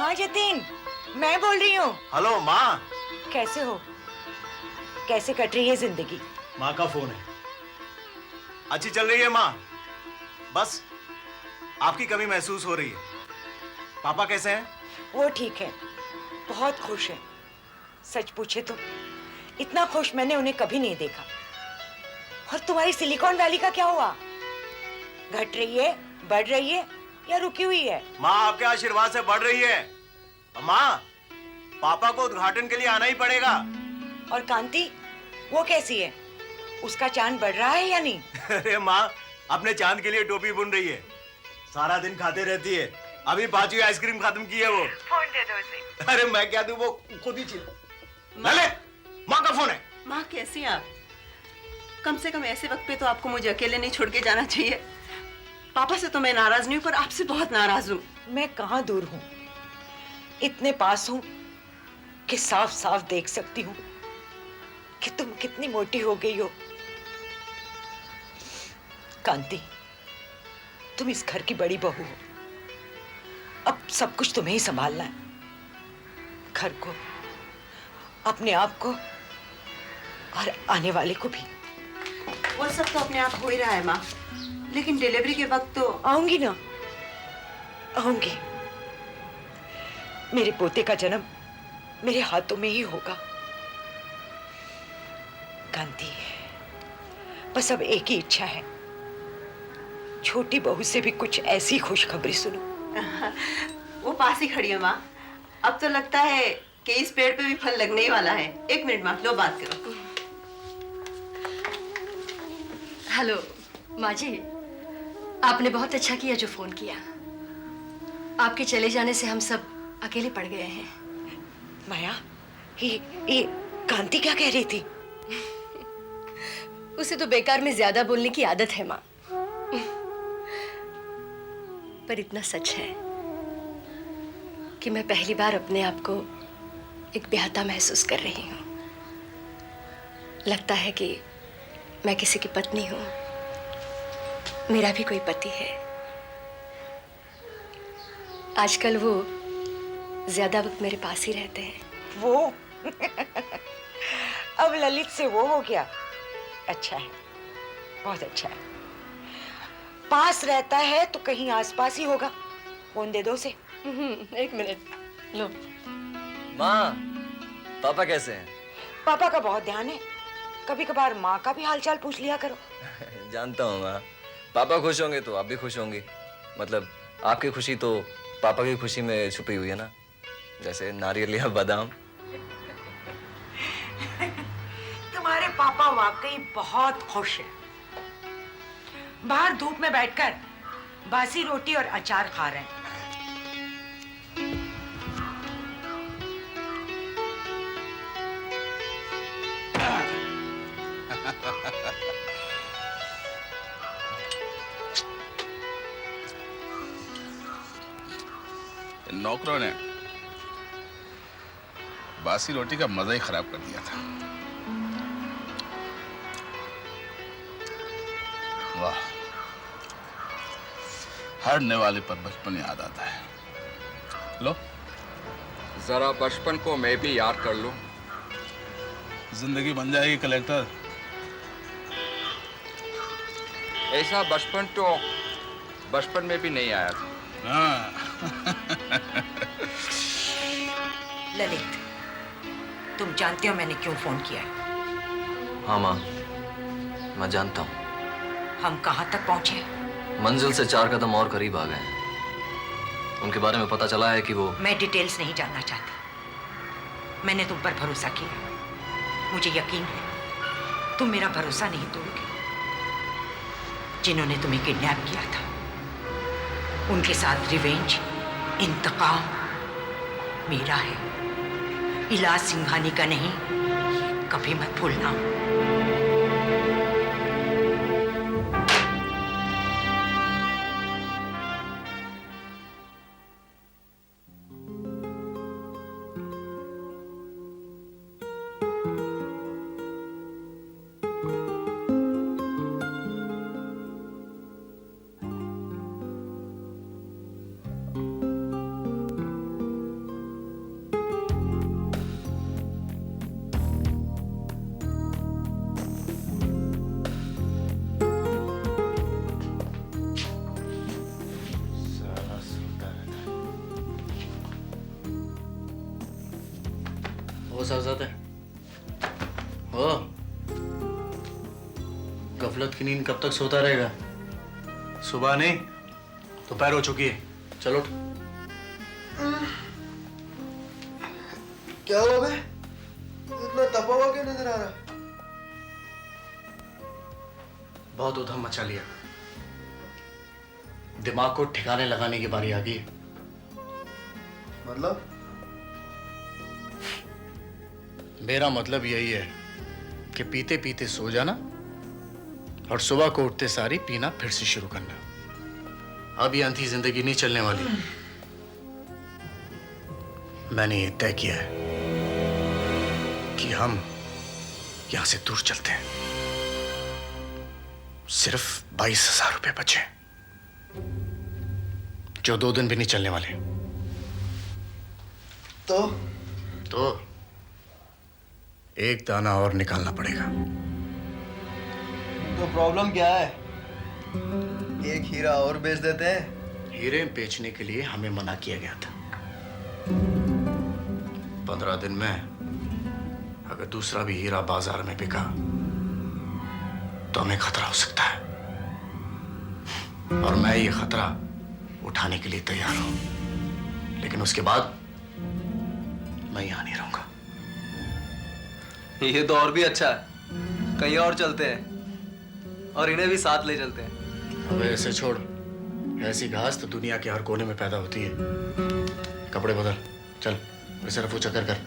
हाँ जतीन, मैं बोल रही हूँ। हेलो माँ। कैसे हो? कैसे कट रही है जिंदगी? माँ का फोन है। अच्छी चल रही है माँ, बस आपकी कमी महसूस हो रही है। पापा कैसे हैं? वो ठीक है, बहुत खुश है। सच पूछे तो इतना खुश मैंने उन्हें कभी नहीं देखा। और तुम्हारी सिलिकॉन वैली का क्या हुआ? घट रही है, बढ़ रही है या रुकी हुई है? माँ आपके आशीर्वाद से बढ़ रही है। माँ, पापा को उद्घाटन के लिए आना ही पड़ेगा। और कांति, वो कैसी है? उसका चांद बढ़ रहा है या नहीं? अरे माँ, अपने चांद के लिए टोपी बुन रही है। सारा दिन खाते रहती है। अभी 5वीं आइसक्रीम खत्म की है वो। फोन दे दो उसे। अरे मैं क्या दूं, वो खुद ही ले। माँ का फोन है। माँ कैसी हैं आप? कम से कम ऐसे वक्त पे तो आपको मुझे अकेले नहीं छोड़ के जाना चाहिए। पापा से तो मैं नाराज नहीं हूँ, पर आपसे बहुत नाराज हूँ। मैं कहाँ दूर हूँ, इतने पास हूँ कि साफ साफ देख सकती हूँ कि तुम कितनी मोटी हो गई हो। कांति, तुम इस घर की बड़ी बहू हो। अब सब कुछ तुम्हें ही संभालना है। घर को, अपने आप को और आने वाले को भी। वो सब तो अपने आप हो ही रहा है माँ, लेकिन डिलीवरी के वक्त तो आऊंगी ना, आऊंगी। मेरे पोते का जन्म मेरे हाथों में ही होगा। कांति, बस अब एक ही इच्छा है, छोटी बहू से भी कुछ ऐसी खुशखबरी सुनो। वो पास ही खड़ी है माँ। अब तो लगता है कि इस पेड़ पे भी फल लगने ही वाला है। 1 मिनट माँ, लो बात करो। हेलो माँ जी, आपने बहुत अच्छा किया जो फोन किया। आपके चले जाने से हम सब अकेले पड़ गए हैं। माया, ये कांति क्या कह रही थी? उसे तो बेकार में ज्यादा बोलने की आदत है माँ। पर इतना सच है कि मैं पहली बार अपने आप को एक बेहता महसूस कर रही हूँ। लगता है कि मैं किसी की पत्नी हूँ, मेरा भी कोई पति है। आजकल वो ज्यादा वक्त मेरे पास ही रहते हैं। वो अब ललित से वो हो गया। अच्छा है, बहुत अच्छा है। पास रहता है तो कहीं आसपास ही होगा। फोन दे दो उसे। 1 मिनट, लो। माँ, पापा कैसे हैं? पापा का बहुत ध्यान है। कभी कभार माँ का भी हालचाल पूछ लिया करो। जानता हूँ माँ, पापा खुश होंगे तो आप भी खुश होंगी। मतलब आपकी खुशी तो पापा की खुशी में छुपी हुई है ना, जैसे नारियल या बादाम। तुम्हारे पापा वाकई बहुत खुश हैं। बाहर धूप में बैठकर बासी रोटी और अचार खा रहे हैं। नौकरों ने बासी रोटी का मजा ही खराब कर दिया था। वाह, हर निवाले पर बचपन याद आता है। लो, जरा बचपन को मैं भी याद कर लूं। जिंदगी बन जाएगी कलेक्टर। ऐसा बचपन तो बचपन में भी नहीं आया था। हाँ। ललित, तुम जानते हो मैंने क्यों फोन किया है? हाँ माँ, मैं जानता हूँ। हम कहाँ तक पहुंचे? मंजिल से 4 कदम और करीब आ गए। उनके बारे में पता चला है कि वो... मैं डिटेल्स नहीं जानना चाहती। मैंने तुम पर भरोसा किया। मुझे यकीन है तुम मेरा भरोसा नहीं तोड़ोगे। जिन्होंने तुम्हें किडनैप किया था, उनके साथ रिवेंज, इंतकाम मेरा है। इलाज सिंघानी का नहीं, कभी मत भूलना। हो साहबजादा हो गफलत की नींद कब तक सोता रहेगा? सुबह नहीं दोपहर हो चुकी है, चलो। क्या हो गया? इतना तपा हुआ क्यों नजर आ रहा? बहुत उधम मचा लिया, दिमाग को ठिकाने लगाने की बारी आ गई। मतलब? मेरा मतलब यही है कि पीते पीते सो जाना और सुबह को उठते सारी पीना फिर से शुरू करना। अब ये अंधी जिंदगी नहीं चलने वाली। मैंने ये तय किया है कि हम यहां से दूर चलते हैं। सिर्फ 22,000 रुपए बचे, जो 2 दिन भी नहीं चलने वाले। तो एक दाना और निकालना पड़ेगा। तो प्रॉब्लम क्या है? एक हीरा और बेच देते हैं। हीरे बेचने के लिए हमें मना किया गया था। 15 दिन में अगर दूसरा भी हीरा बाजार में बिका तो हमें खतरा हो सकता है, और मैं ये खतरा उठाने के लिए तैयार हूं। लेकिन उसके बाद मैं यहां नहीं रहूंगा। ये तो और भी अच्छा है, कहीं और चलते हैं और इन्हें भी साथ ले चलते हैं। अब ऐसे छोड़, ऐसी घास तो दुनिया के हर कोने में पैदा होती है। कपड़े बदल, चल वैसे रफू चक्कर कर।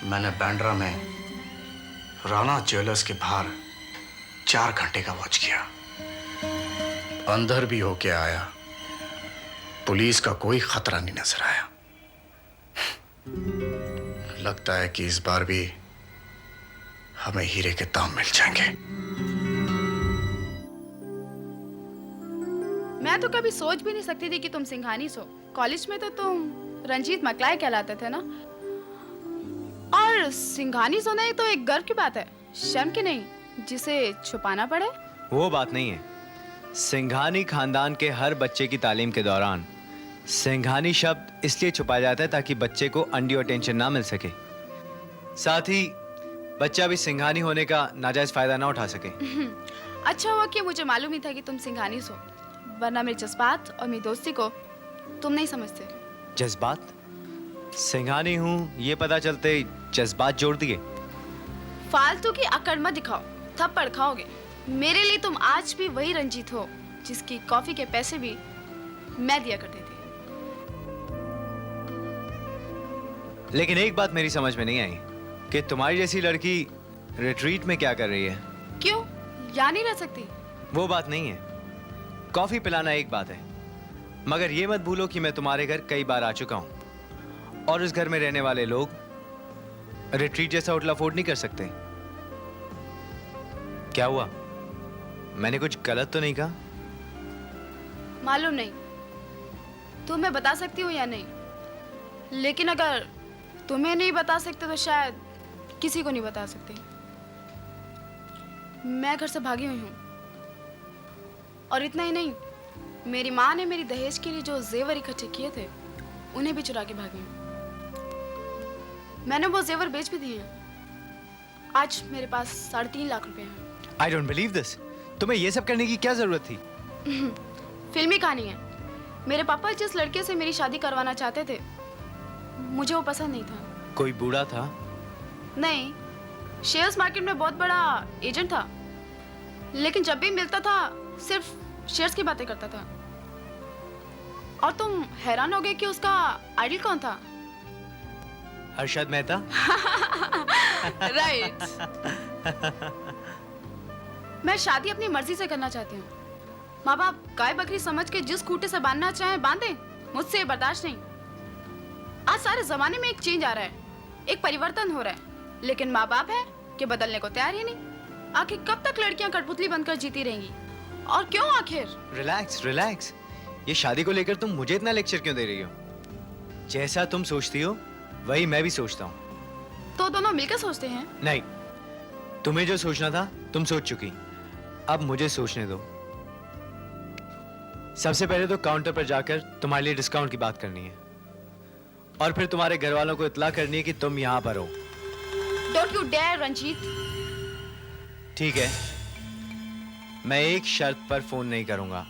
मैंने बैंड्रा में राणा ज्वेलर्स के बाहर 4 घंटे का वॉच किया। अंदर भी होके आया, पुलिस का कोई खतरा नहीं नजर आया। लगता है कि इस बार भी हमें हीरे के दाम मिल जाएंगे। मैं तो कभी सोच भी नहीं सकती थी कि तुम सिंघानी सो। कॉलेज में तो तुम रंजीत मकलाई कहलाते थे ना। और सिंघानी सोना ही तो एक गर्व की बात है, शर्म की नहीं, जिसे छुपाना पड़े। वो बात नहीं है। सिंघानी खानदान के हर बच्चे की तालीम के दौरान सिंघानी शब्द इसलिए छुपाया जाता है ताकि बच्चे को अनड्यू अटेंशन ना मिल सके, साथ ही बच्चा भी सिंघानी होने का नाजायज फायदा ना उठा सके। अच्छा हुआ कि मुझे मालूम ही था कि तुम सिंघानी सो, वरना मेरे जज्बात और मेरी दोस्ती को तुम नहीं समझते। जज्बात? सिंघानी हूँ ये पता चलते जज्बात जोड़ दिए। फालतू की अकड़ मत दिखाओ, थप्पड़ खाओगे। मेरे लिए तुम आज भी वही रंजीत हो जिसकी कॉफी के पैसे भी मैं दिया करती थी। लेकिन एक बात मेरी समझ में नहीं आई कि तुम्हारी जैसी लड़की रिट्रीट में क्या कर रही है। क्यों, यहाँ नहीं रह सकती? वो बात नहीं है। कॉफी पिलाना एक बात है, मगर ये मत भूलो कि मैं तुम्हारे घर कई बार आ चुका हूं और उस घर में रहने वाले लोग रिट्रीट जैसा होटल अफोर्ड नहीं कर सकते। क्या हुआ, मैंने कुछ गलत तो नहीं कहा? मालूम नहीं, तुम्हें बता सकती हूँ या नहीं, लेकिन अगर तुम्हें नहीं बता सकते तो शायद किसी को नहीं बता सकते। मैं घर से भागी हुई हूँ, और इतना ही नहीं, मेरी माँ ने मेरी दहेज के लिए जो जेवर इकट्ठे किए थे उन्हें भी चुरा के भागी हूँ। मैंने वो जेवर बेच भी दिए हैं। आज मेरे पास 3.5 लाख रुपए हैं। I don't believe this. तुम्हें ये सब करने की क्या जरूरत थी? फिल्मी कहानी है। मेरे पापा जिस लड़के से मेरी शादी करवाना चाहते थे, मुझे वो पसंद नहीं था। कोई बूढ़ा था? नहीं, शेयर्स मार्केट में बहुत बड़ा एजेंट था, लेकिन जब भी मिलता था सिर्फ शेयर्स की बातें करता था। और तुम हैरान हो गए कि उसका आइडल कौन था? हर्षद मेहता। राइट। मैं शादी अपनी मर्जी से करना चाहती हूँ। माँ बाप गाय बकरी समझ के जिस खूंटे से बांधना चाहे बांधे, मुझसे बर्दाश्त नहीं। आज सारे जमाने में एक चेंज आ रहा है, एक परिवर्तन हो रहा है, लेकिन माँ बाप है कि बदलने को तैयार ही नहीं। आखिर कब तक लड़कियां कठपुतली बनकर जीती रहेंगी? और क्यों आखिर? Relax relax. ये शादी को लेकर तुम मुझे इतना लेक्चर क्यों दे रही हो? जैसा तुम सोचती हो वही मैं भी सोचता हूँ। तो दोनों मिलकर सोचते हैं? नहीं, तुम्हें जो सोचना था तुम सोच चुकी, अब मुझे सोचने दो। सबसे पहले तो काउंटर पर जाकर तुम्हारे लिए डिस्काउंट की बात करनी है, और फिर तुम्हारे घर वालों को इत्ला करनी है कि तुम यहां पर हो। Don't you dare Ranjit. ठीक है, मैं एक शर्त पर फोन नहीं करूंगा।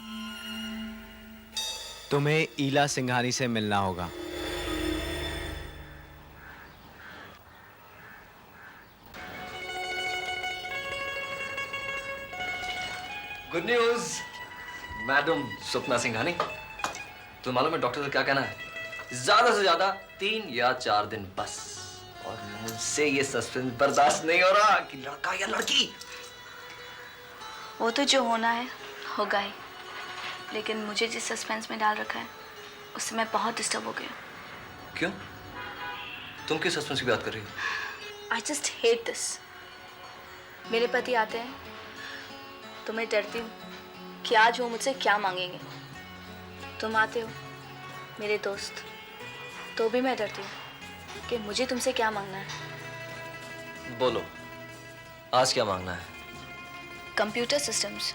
तुम्हें ईला सिंघानी से मिलना होगा। Good news madam Swapna Singhani. तो मालूम है डॉक्टर का क्या कहना है? ज्यादा से ज्यादा 3 या 4 दिन बस। और मुझसे ये सस्पेंस बर्दाश्त नहीं हो रहा कि लड़का या लड़की। वो तो जो होना है होगा ही, लेकिन मुझे जिस सस्पेंस में डाल रखा है उससे मैं बहुत डिस्टर्ब हो गई। क्यों? तुम किस सस्पेंस की बात कर रही हो? I just hate this. मेरे पति आते हैं तो मैं डरती हूँ कि आज वो मुझसे क्या मांगेंगे। तुम आते हो मेरे दोस्त, तो भी मैं डरती हूँ कि मुझे तुमसे क्या मांगना है। बोलो, आज क्या मांगना है? कंप्यूटर सिस्टम्स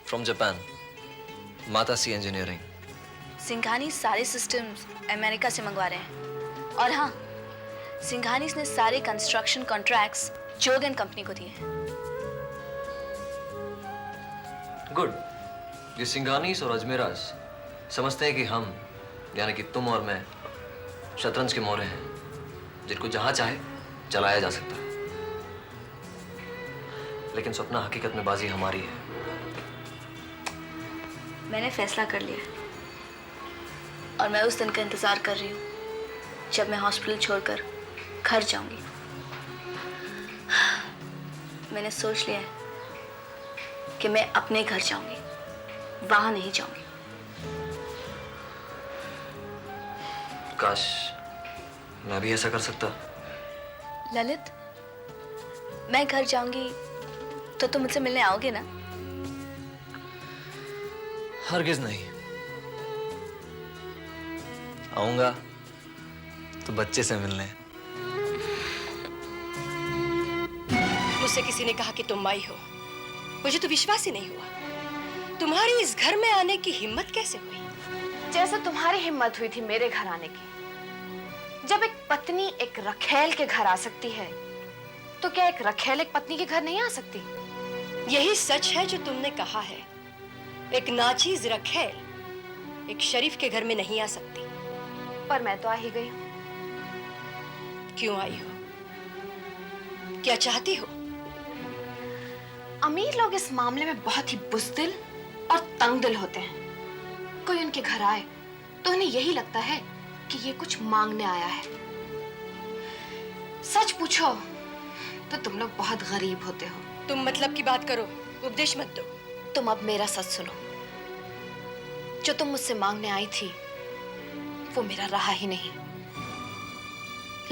फ्रॉम जापान, मातासी इंजीनियरिंग। सिंघानी सारे सिस्टम्स अमेरिका से मंगवा रहे हैं। और हाँ, सिंघानी ने सारे कंस्ट्रक्शन कॉन्ट्रैक्ट्स जोगन कंपनी को दिए हैं। गुड। ये सिंघानीस और अजमेरास समझते हैं कि हम, यानी कि तुम और मैं, शतरंज के मोरे हैं जिनको जहां चाहे चलाया जा सकता है। लेकिन सपना, हकीकत में बाजी हमारी है। मैंने फैसला कर लिया और मैं उस दिन का इंतजार कर रही हूँ जब मैं हॉस्पिटल छोड़कर घर जाऊंगी। मैंने सोच लिया है कि मैं अपने घर जाऊंगी, वहां नहीं जाऊंगी। काश मैं भी ऐसा कर सकता। ललित, मैं घर जाऊंगी तो तुम मुझसे मिलने आओगे ना? हरगिज नहीं। आऊंगा तो बच्चे से मिलने। मुझसे किसी ने कहा कि तुम माई हो। मुझे तो विश्वास ही नहीं हुआ। तुम्हारी इस घर में आने की हिम्मत कैसे हुई? जैसे तुम्हारी हिम्मत हुई थी मेरे घर आने की। जब एक पत्नी एक रखेल के घर आ सकती है, तो क्या एक रखेल एक पत्नी के घर नहीं आ सकती? यही सच है जो तुमने कहा है। एक नाचीज रखेल एक शरीफ के घर में नहीं आ सकती। पर मैं तो आ ही गई हूं। क्यों आई हो? क्या चाहती हो? अमीर लोग इस मामले में बहुत ही बुज़दिल और तंगदिल होते हैं। कोई उनके घर आए तो उन्हें यही लगता है कि ये कुछ मांगने आया है। सच पूछो तो तुम लोग बहुत गरीब होते हो। तुम मतलब की बात करो, उपदेश मत दो। तुम अब मेरा सच सुनो। जो तुम मुझसे मांगने आई थी वो मेरा रहा ही नहीं।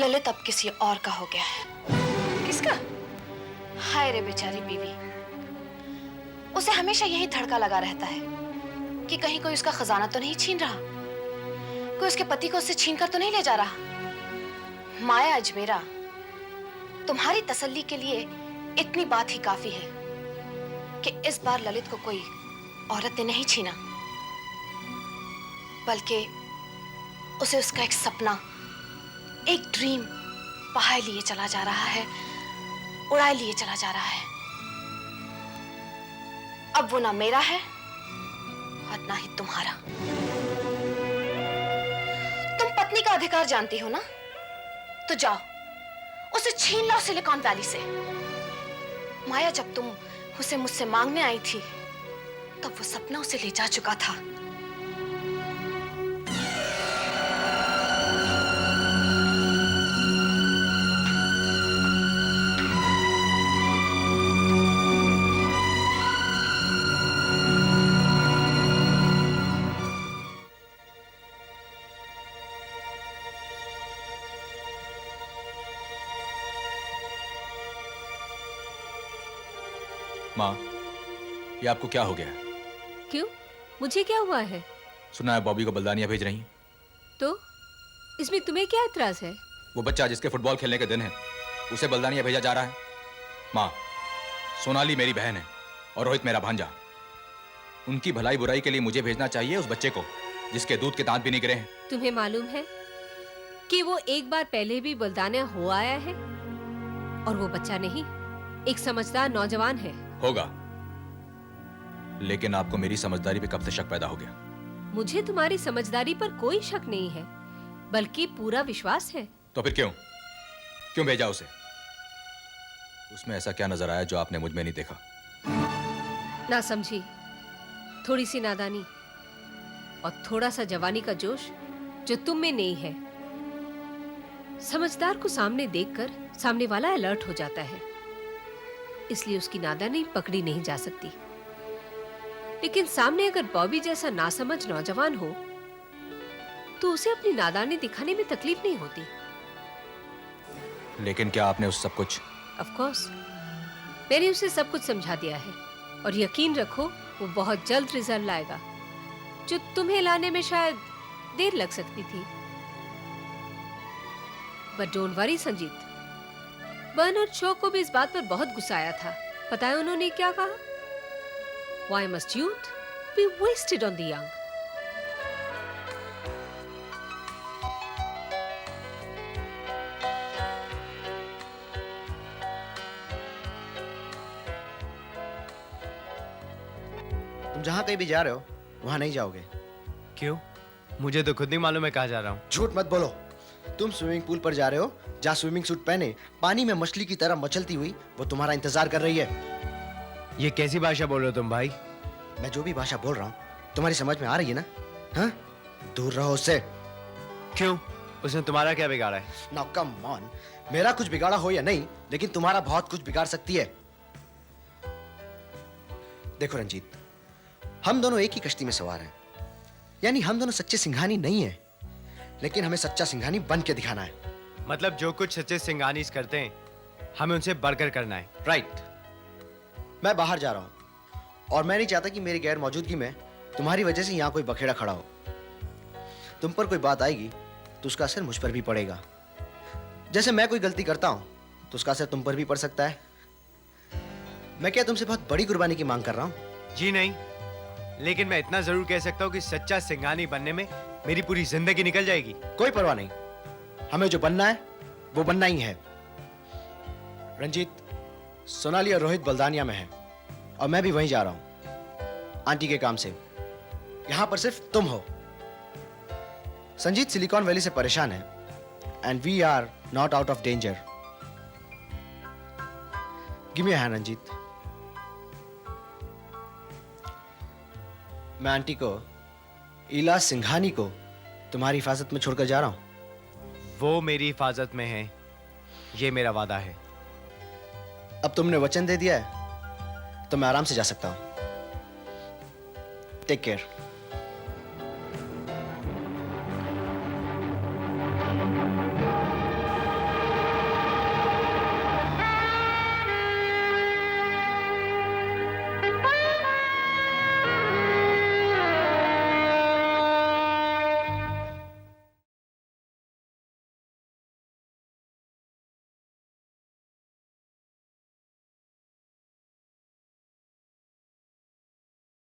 ललित अब किसी और का हो गया है। किसका? हाय रे बेचारी बीवी। उसे हमेशा यही धड़का लगा रहता है कि कहीं कोई उसका खजाना तो नहीं छीन रहा, कोई उसके पति को उससे छीन कर तो नहीं ले जा रहा। माया अजमेरा, तुम्हारी तसल्ली के लिए इतनी बात ही काफी है कि इस बार ललित को कोई औरत ने नहीं छीना, बल्कि उसे उसका एक सपना, एक ड्रीम पहाड़ लिए चला जा रहा है, उड़ाए लिए चला जा रहा है। अब वो ना मेरा है और ना ही तुम्हारा। तुम पत्नी का अधिकार जानती हो ना? तो जाओ उसे छीन लो सिलिकॉन वैली से। माया, जब तुम उसे मुझसे मांगने आई थी तब वो सपना उसे ले जा चुका था। माँ, ये आपको क्या हो गया? क्यों? मुझे क्या हुआ है? सुना है बॉबी को बल्दानिया भेज रही हैं। तो इसमें तुम्हें क्या एतराज है? वो बच्चा जिसके फुटबॉल खेलने के दिन है, उसे बल्दानिया भेजा जा रहा है। माँ, सोनाली मेरी बहन है और रोहित मेरा भांजा। उनकी भलाई बुराई के लिए मुझे भेजना चाहिए उस बच्चे को जिसके दूध के दांत भी नहीं गिरे हैं। तुम्हें मालूम है कि वो एक बार पहले भी बलदानिया हो आया है और वो बच्चा नहीं, एक समझदार नौजवान है। होगा, लेकिन आपको मेरी समझदारी पे कब से शक पैदा हो गया? मुझे तुम्हारी समझदारी पर कोई शक नहीं है, बल्कि पूरा विश्वास है। तो फिर क्यों भेजा उसे? उसमें ऐसा क्या नजर आया जो आपने मुझ में नहीं देखा? ना समझी, थोड़ी सी नादानी और थोड़ा सा जवानी का जोश जो तुम में नहीं है। समझदार को सामने देखकर सामने वाला अलर्ट हो जाता है, इसलिए उसकी नादानी पकड़ी नहीं जा सकती। लेकिन सामने अगर बॉबी जैसा नासमझ नौजवान हो तो उसे अपनी नादानी दिखाने में तकलीफ नहीं होती। लेकिन क्या आपने उस सब कुछ? ऑफ कोर्स, मैंने उसे सब कुछ समझा दिया है और यकीन रखो वो बहुत जल्द रिजल्ट लाएगा, जो तुम्हें लाने में शायद देर लग सकती थी। But don't worry Sanjit, Bernard Shaw को भी इस बात पर बहुत गुस्सा आया था। पता है उन्होंने क्या कहा? Why must youth be wasted on the young? तुम जहां कहीं भी जा रहे हो वहां नहीं जाओगे। क्यों? मुझे तो खुद नहीं मालूम मैं कहाँ जा रहा हूँ। झूठ मत बोलो। तुम स्विमिंग पूल पर जा रहे हो, जहाँ स्विमिंग सूट पहने पानी में मछली की तरह मचलती हुई वो तुम्हारा इंतजार कर रही है। ये कैसी भाषा बोल रहे हो तुम भाई? मैं जो भी भाषा बोल रहा हूँ तुम्हारी समझ में आ रही है ना? हाँ? दूर रहो उससे। क्यों? उसने तुम्हारा क्या बिगाड़ा है? नाउ कम ऑन, मेरा कुछ बिगाड़ा हो या नहीं, लेकिन तुम्हारा बहुत कुछ बिगाड़ सकती है। देखो रंजीत, हम दोनों एक ही कश्ती में सवार हैं, यानी हम दोनों सच्चे सिंघानी नहीं हैं, लेकिन हमें सच्चा सिंघानी बन के दिखाना है। मतलब जो कुछ सच्चे सिंघानीस करते हैं हमें उनसे बढ़कर करना है। राइट। मैं बाहर जा रहा हूँ और मैं नहीं चाहता कि मेरी गैर मौजूदगी में तुम्हारी वजह से यहाँ कोई बखेड़ा खड़ा हो। तुम पर कोई बात आएगी तो उसका असर मुझ पर भी पड़ेगा। जैसे मैं कोई गलती करता हूँ तो उसका असर तुम पर भी पड़ सकता है। मैं क्या तुमसे बहुत बड़ी कुर्बानी की मांग कर रहा हूँ? जी नहीं, लेकिन मैं इतना जरूर कह सकता हूँ कि सच्चा सिंघानी बनने में मेरी पूरी जिंदगी निकल जाएगी। कोई परवाह नहीं, हमें जो बनना है वो बनना ही है। रंजीत, सोनाली और रोहित बलदानिया में है और मैं भी वहीं जा रहा हूं आंटी के काम से। यहां पर सिर्फ तुम हो। संजीत सिलिकॉन वैली से परेशान है and we are not out of danger. Give me a hand Ranjit. मैं आंटी को, इला सिंघानी को तुम्हारी हिफाजत में छोड़कर जा रहा हूं। वो मेरी हिफाजत में है, ये मेरा वादा है। अब तुमने वचन दे दिया है तो मैं आराम से जा सकता हूं। Take care.